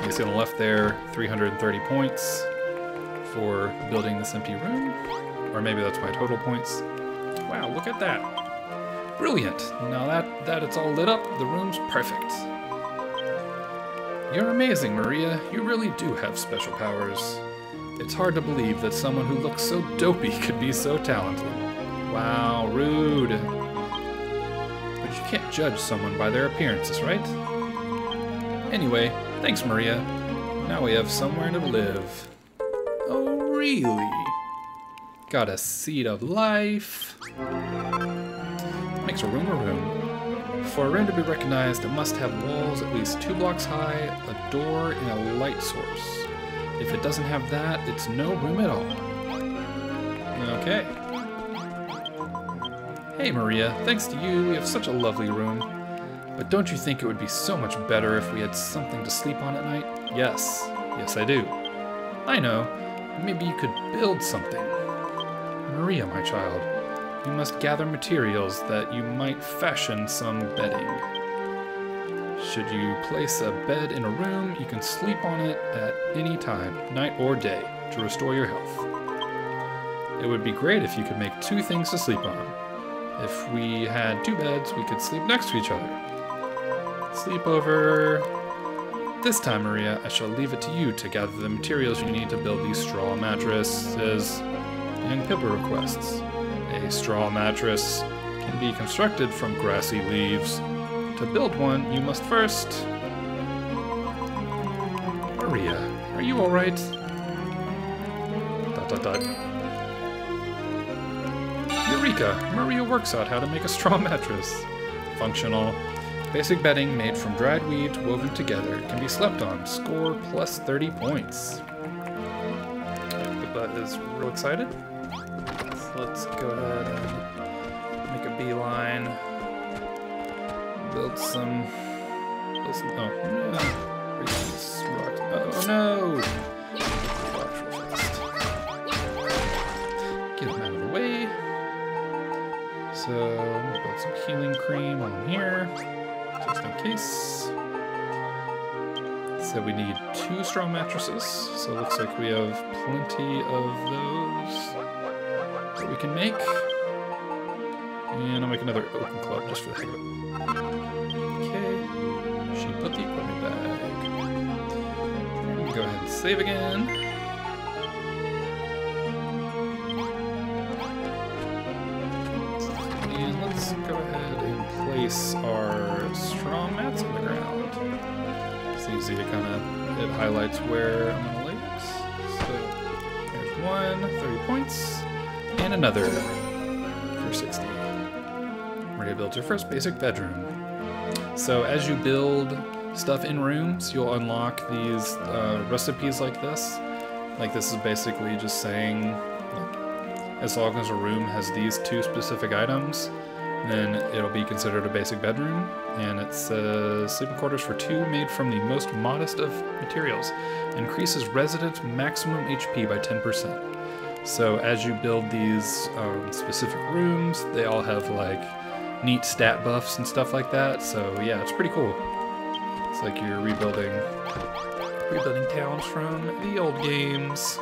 A: You see on the left there, 330 points for building this empty room. Or maybe that's my total points. Wow, look at that. Brilliant. Now that it's all lit up, the room's perfect. You're amazing, Maria. You really do have special powers. It's hard to believe that someone who looks so dopey could be so talented. Wow, rude. But you can't judge someone by their appearances, right? Anyway, thanks, Maria. Now we have somewhere to live. Oh, really? Got a seed of life. Makes a room. For a room to be recognized, it must have walls at least 2 blocks high, a door, and a light source. If it doesn't have that, it's no room at all. Okay. Hey Maria, thanks to you, we have such a lovely room. But don't you think it would be so much better if we had something to sleep on at night? Yes. Yes, I do. I know. Maybe you could build something. Maria, my child, you must gather materials that you might fashion some bedding. Should you place a bed in a room, you can sleep on it at any time, night or day, to restore your health. It would be great if you could make 2 things to sleep on. If we had 2 beds, we could sleep next to each other. Sleepover. This time, Maria, I shall leave it to you to gather the materials you need to build these straw mattresses. Young Pippa requests. A straw mattress can be constructed from grassy leaves. To build one, you must first... Maria, are you alright? ... Eureka! Maria works out how to make a straw mattress. Functional. Basic bedding made from dried weeds woven together can be slept on. Score plus 30 points. Pippa is real excited. So let's go ahead and make a beeline. Build some. Oh no! Break these rocks. Oh no! Rocks real fast. Get them out of the way. So we'll build some healing cream on here, just in case. So we need 2 straw mattresses. So it looks like we have plenty of those that we can make. And I'll make another open club just for the heck of it. Okay, she put the equipment bag. Go ahead and save again. And let's go ahead and place our straw mats on the ground. It's easy to it highlights where I'm gonna lay it. So there's 1, 30 points, and another for 60. Maria builds her first basic bedroom. So as you build stuff in rooms, you'll unlock these recipes like this. Like this is basically just saying, like, as long as a room has these 2 specific items, then it'll be considered a basic bedroom. And it says sleeping quarters for 2 made from the most modest of materials. Increases resident maximum HP by 10%. So as you build these specific rooms, they all have like neat stat buffs and stuff like that. So yeah, it's pretty cool. It's like you're rebuilding towns from the old games.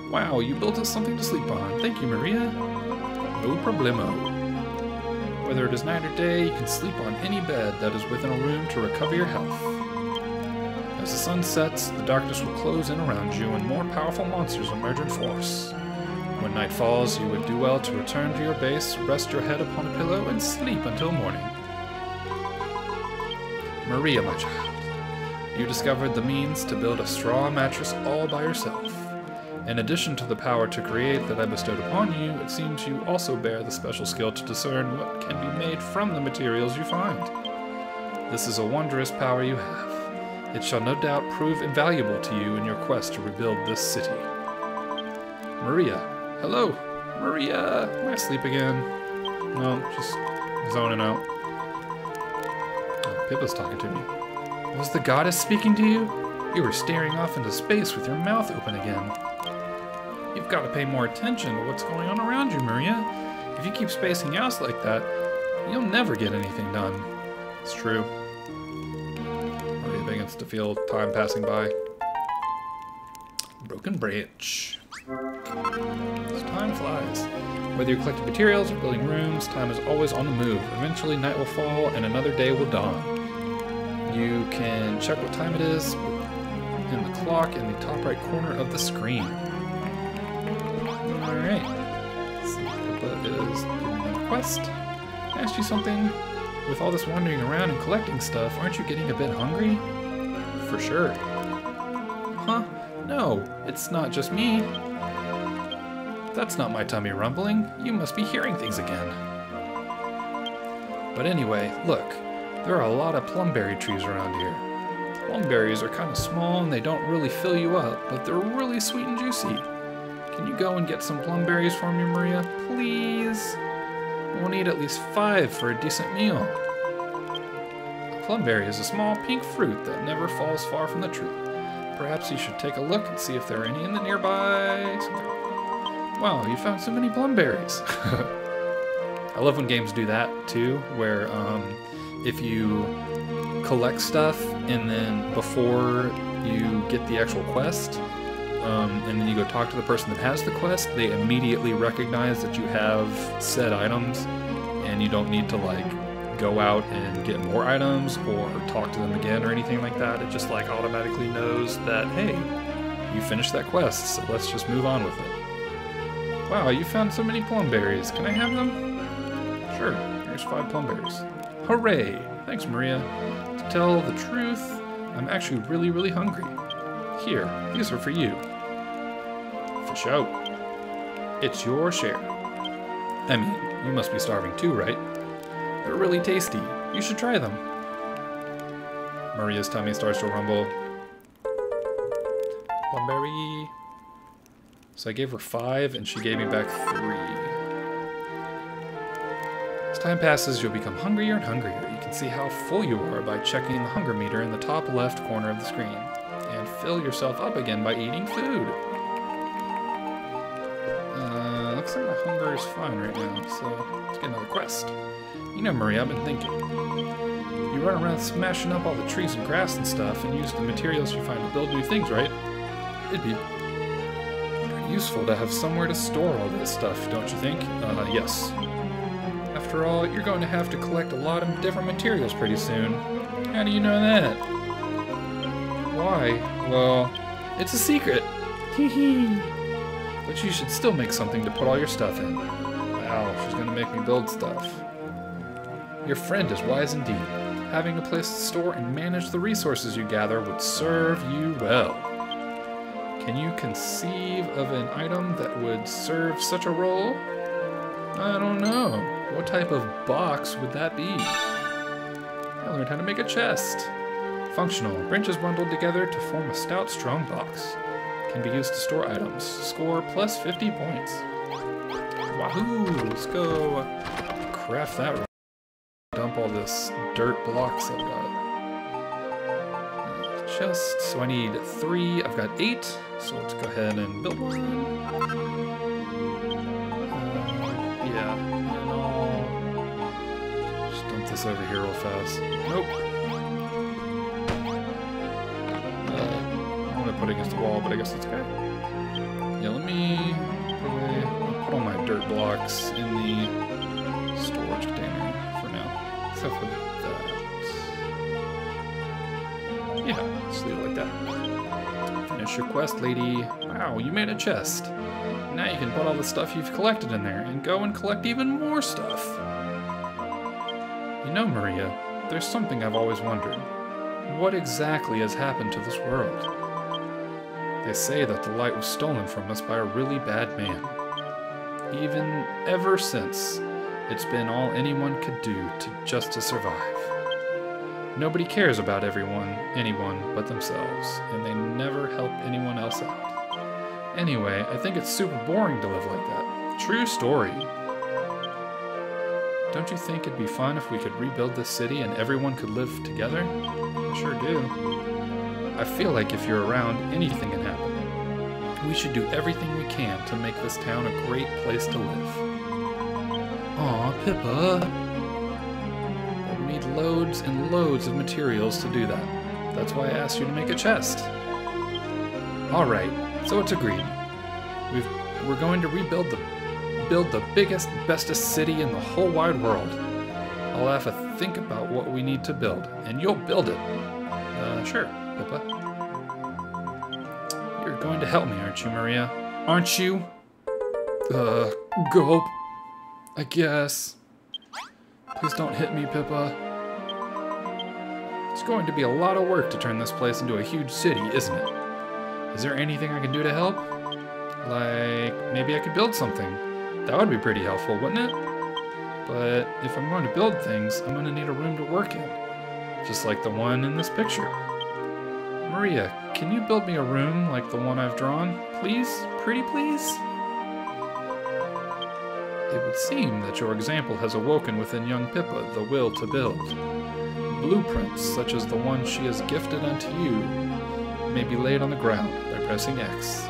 A: Wow, you built us something to sleep on. Thank you, Maria. No problemo. Whether it is night or day, you can sleep on any bed that is within a room to recover your health. As the sun sets, the darkness will close in around you and more powerful monsters emerge in force. When night falls, you would do well to return to your base, rest your head upon a pillow, and sleep until morning. Maria, my child, you discovered the means to build a straw mattress all by yourself. In addition to the power to create that I bestowed upon you, it seems you also bear the special skill to discern what can be made from the materials you find. This is a wondrous power you have. It shall no doubt prove invaluable to you in your quest to rebuild this city. Maria. Hello. Maria. Am I asleep again? No, just zoning out. Oh, Pippa's talking to me. Was the goddess speaking to you? You were staring off into space with your mouth open again. You've got to pay more attention to what's going on around you, Maria. If you keep spacing out like that, you'll never get anything done. It's true. Maria begins to feel time passing by. Broken branch. As time flies. Whether you're collecting materials or building rooms, time is always on the move. Eventually night will fall and another day will dawn. You can check what time it is in the clock in the top right corner of the screen. Alright. That is the quest. I asked you something. With all this wandering around and collecting stuff, aren't you getting a bit hungry? For sure. Huh? No, it's not just me. That's not my tummy rumbling. You must be hearing things again. But anyway, look. There are a lot of plumberry trees around here. Plumberries are kind of small and they don't really fill you up, but they're really sweet and juicy. Can you go and get some plumberries for me, Maria? Please? We'll need at least 5 for a decent meal. A plumberry is a small pink fruit that never falls far from the tree. Perhaps you should take a look and see if there are any in the nearby... Wow, you found so many plumberries. I love when games do that, too, where if you collect stuff and then before you get the actual quest, and then you go talk to the person that has the quest, they immediately recognize that you have said items and you don't need to like go out and get more items or talk to them again or anything like that. It just like automatically knows that, hey, you finished that quest, so let's just move on with it. Wow, you found so many plumberries. Can I have them? Sure, here's 5 plumberries. Hooray! Thanks, Maria. To tell the truth, I'm actually really, really hungry. Here, these are for you. For show. It's your share. I mean, you must be starving too, right? They're really tasty. You should try them. Maria's tummy starts to rumble. Plumberry. So I gave her 5 and she gave me back 3. As time passes, you'll become hungrier and hungrier. You can see how full you are by checking the hunger meter in the top left corner of the screen. And fill yourself up again by eating food. Looks like my hunger is fine right now, so let's get another quest. You know, Maria, I've been thinking. You run around smashing up all the trees and grass and stuff and use the materials you find to build new things, right? It'd be pretty useful to have somewhere to store all this stuff, don't you think? Yes. After all, you're going to have to collect a lot of different materials pretty soon. How do you know that? Why? Well, it's a secret. Hee hee. But you should still make something to put all your stuff in. Wow, she's gonna make me build stuff. Your friend is wise indeed. Having a place to store and manage the resources you gather would serve you well. Can you conceive of an item that would serve such a role? I don't know. What type of box would that be? I learned how to make a chest. Functional. Branches bundled together to form a stout, strong box. Can be used to store items. Score plus 50 points. Wahoo! Let's go craft that. Dump all this dirt blocks I've got. Chest. So I need 3. I've got 8. So let's go ahead and build one. Yeah. And I'll just dump this over here real fast. Nope. I'm gonna put it against the wall, but I guess that's okay. Yeah, let me put all my dirt blocks in the storage container for now. Except for that. Yeah, just leave it like that. Finish your quest, lady. Wow, you made a chest. Now you can put all the stuff you've collected in there and go and collect even more stuff. You know, Maria, there's something I've always wondered. What exactly has happened to this world? They say that the light was stolen from us by a really bad man. Ever since, it's been all anyone could do just to survive. Nobody cares about anyone but themselves, and they never help anyone else out. Anyway, I think it's super boring to live like that. True story. Don't you think it'd be fun if we could rebuild this city and everyone could live together? I sure do. I feel like if you're around, anything can happen. We should do everything we can to make this town a great place to live. Aw, Pippa. We need loads and loads of materials to do that. That's why I asked you to make a chest. Alright, so it's agreed. We're going to build the biggest, bestest city in the whole wide world. I'll have to think about what we need to build, and you'll build it. Sure, Pippa. You're going to help me, aren't you, Maria? Aren't you? Gulp. I guess. Please don't hit me, Pippa. It's going to be a lot of work to turn this place into a huge city, isn't it? Is there anything I can do to help? Like, maybe I could build something. That would be pretty helpful, wouldn't it? But if I'm going to build things, I'm going to need a room to work in. Just like the one in this picture. Maria, can you build me a room like the one I've drawn? Please? Pretty please? It would seem that your example has awoken within young Pippa the will to build. Blueprints, such as the one she has gifted unto you, may be laid on the ground by pressing X.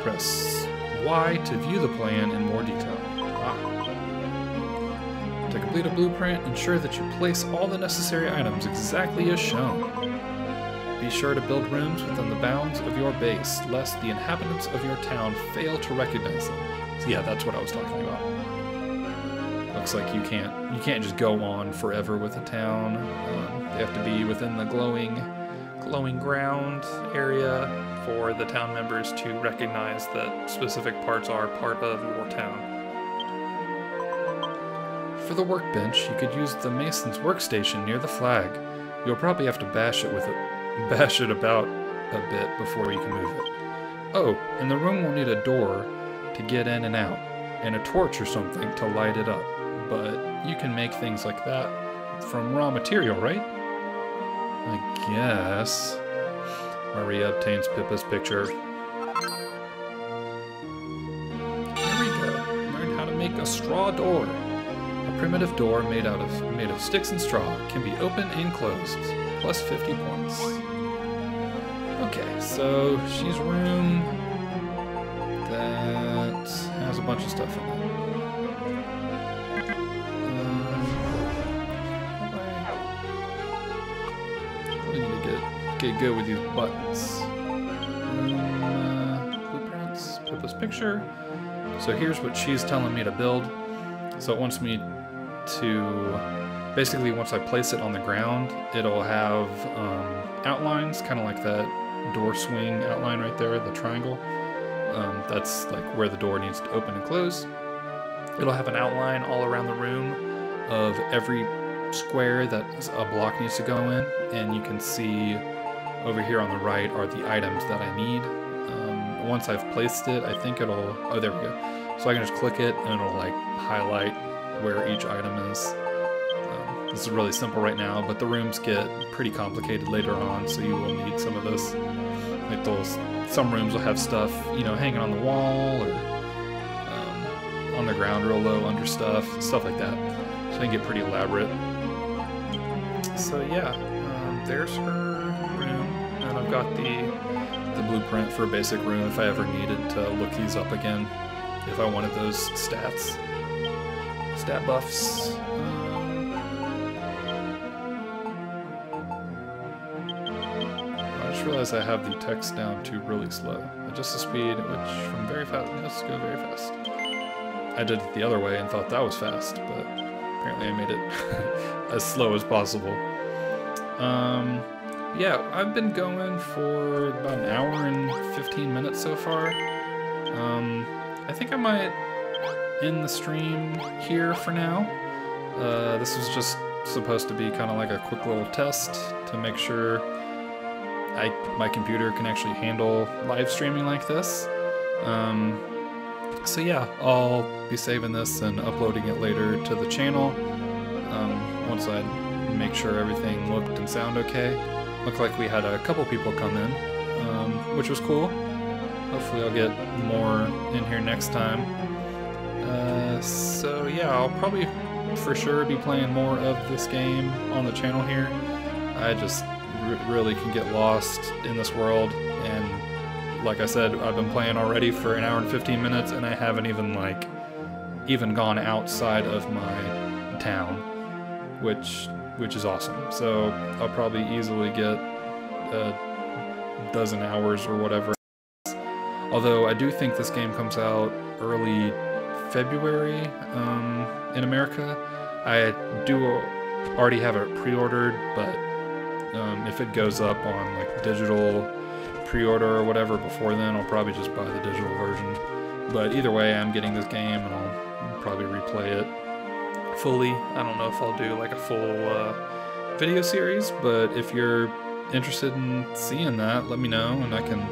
A: Press Y to view the plan in more detail. To complete a blueprint, ensure that you place all the necessary items exactly as shown. Be sure to build rooms within the bounds of your base, lest the inhabitants of your town fail to recognize them. So yeah, that's what I was talking about. Looks like you can't just go on forever with a town. They have to be within the glowing ground area for the town members to recognize that specific parts are part of your town. For the workbench, you could use the mason's workstation near the flag. You'll probably have to bash it about a bit before you can move it. Oh, and the room will need a door to get in and out, and a torch or something to light it up. But you can make things like that from raw material, right? I guess. Maria obtains Pippa's picture. Here we go. Learn how to make a straw door. A primitive door made of sticks and straw can be opened and closed. Plus 50 points. Okay, so she's room that has a bunch of stuff in it. Get good with these buttons. Blueprints, Pippa's picture. So here's what she's telling me to build. So it wants me to, basically once I place it on the ground, it'll have outlines, kind of like that door swing outline right there, the triangle. That's like where the door needs to open and close. It'll have an outline all around the room of every square that a block needs to go in, and you can see over here on the right are the items that I need. Once I've placed it, I think it'll, oh there we go. So I can just click it and it'll like highlight where each item is. This is really simple right now, but the rooms get pretty complicated later on, so you will need some of those. Like those, some rooms will have stuff, you know, hanging on the wall or on the ground real low under stuff like that. So they can get pretty elaborate. So yeah, there's her room, and I've got the blueprint for a basic room if I ever needed to look these up again, if I wanted those stat buffs. I just realized I have the text down to really slow. Adjust the speed, which from very fast, let's go very fast. I did it the other way and thought that was fast, but apparently I made it as slow as possible. Yeah, I've been going for about an hour and 15 minutes so far. I think I might end the stream here for now. This was just supposed to be kind of like a quick little test to make sure my computer can actually handle live streaming like this. So yeah, I'll be saving this and uploading it later to the channel once I make sure everything looked and sounded okay. Looked like we had a couple people come in, which was cool. Hopefully I'll get more in here next time. So yeah, I'll probably for sure be playing more of this game on the channel here. I just really can get lost in this world, and like I said, I've been playing already for an hour and 15 minutes, and I haven't even gone outside of my town, which is awesome. So I'll probably easily get a dozen hours or whatever. Although I do think this game comes out early February in America. I do already have it pre-ordered, but if it goes up on like digital pre-order or whatever before then, I'll probably just buy the digital version. But either way, I'm getting this game and I'll probably replay it fully. I don't know if I'll do like a full video series, but if you're interested in seeing that, let me know and I can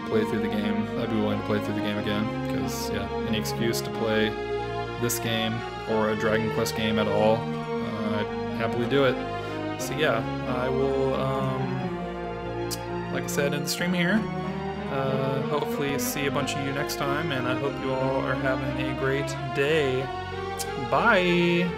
A: play through the game. I'd be willing to play through the game again, because yeah, any excuse to play this game or a Dragon Quest game at all, I'd happily do it. So yeah, I will, like I said, end the stream here. Hopefully see a bunch of you next time, and I hope you all are having a great day. Bye!